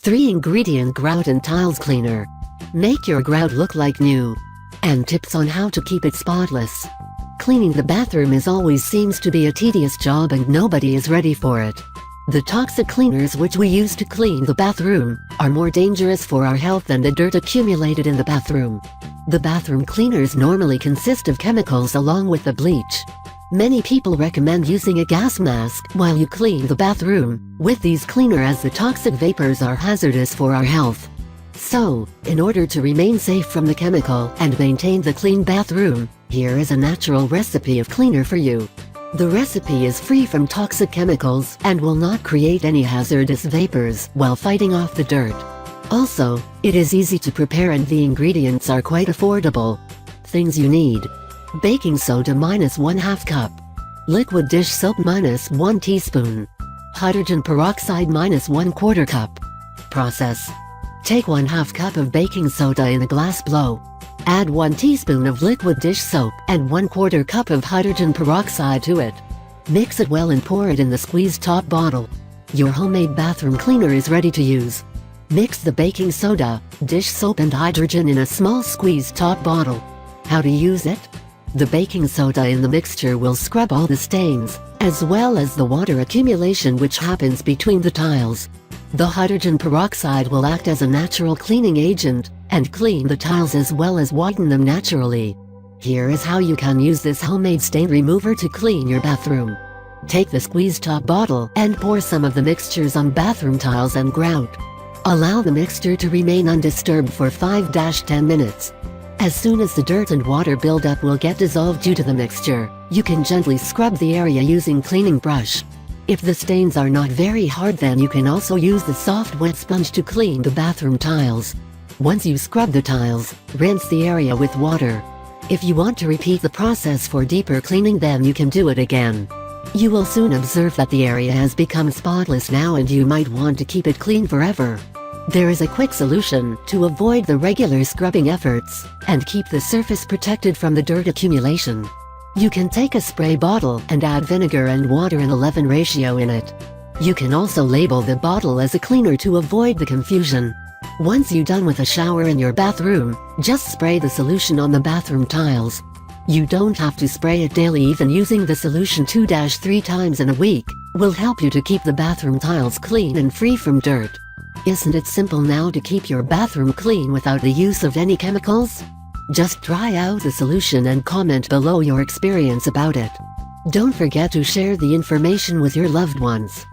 3-ingredient grout and tiles cleaner. Make your grout look like new. And tips on how to keep it spotless. Cleaning the bathroom always seems to be a tedious job and nobody is ready for it. The toxic cleaners which we use to clean the bathroom are more dangerous for our health than the dirt accumulated in the bathroom. The bathroom cleaners normally consist of chemicals along with the bleach. Many people recommend using a gas mask while you clean the bathroom with these cleaners, as the toxic vapors are hazardous for our health. So, in order to remain safe from the chemical and maintain the clean bathroom, here is a natural recipe of cleaner for you. The recipe is free from toxic chemicals and will not create any hazardous vapors while fighting off the dirt. Also, it is easy to prepare and the ingredients are quite affordable. Things you need: baking soda -1/2 cup, liquid dish soap -1 teaspoon, hydrogen peroxide -1/4 cup. Process: take 1/2 cup of baking soda in a glass blow. Add 1 teaspoon of liquid dish soap and 1/4 cup of hydrogen peroxide to it. Mix it well and pour it in the squeeze top bottle. Your homemade bathroom cleaner is ready to use. Mix the baking soda, dish soap and hydrogen in a small squeeze top bottle. How to use it? The baking soda in the mixture will scrub all the stains, as well as the water accumulation which happens between the tiles. The hydrogen peroxide will act as a natural cleaning agent, and clean the tiles as well as whiten them naturally. Here is how you can use this homemade stain remover to clean your bathroom. Take the squeeze top bottle and pour some of the mixtures on bathroom tiles and grout. Allow the mixture to remain undisturbed for 5-10 minutes. As soon as the dirt and water buildup will get dissolved due to the mixture, you can gently scrub the area using cleaning brush. If the stains are not very hard, then you can also use the soft wet sponge to clean the bathroom tiles. Once you scrub the tiles, rinse the area with water. If you want to repeat the process for deeper cleaning, then you can do it again. You will soon observe that the area has become spotless now, and you might want to keep it clean forever. There is a quick solution to avoid the regular scrubbing efforts and keep the surface protected from the dirt accumulation. You can take a spray bottle and add vinegar and water in 11 ratio in it. You can also label the bottle as a cleaner to avoid the confusion. Once you're done with a shower in your bathroom, just spray the solution on the bathroom tiles. You don't have to spray it daily. Even using the solution 2-3 times in a week will help you to keep the bathroom tiles clean and free from dirt. Isn't it simple now to keep your bathroom clean without the use of any chemicals? Just try out the solution and comment below your experience about it. Don't forget to share the information with your loved ones.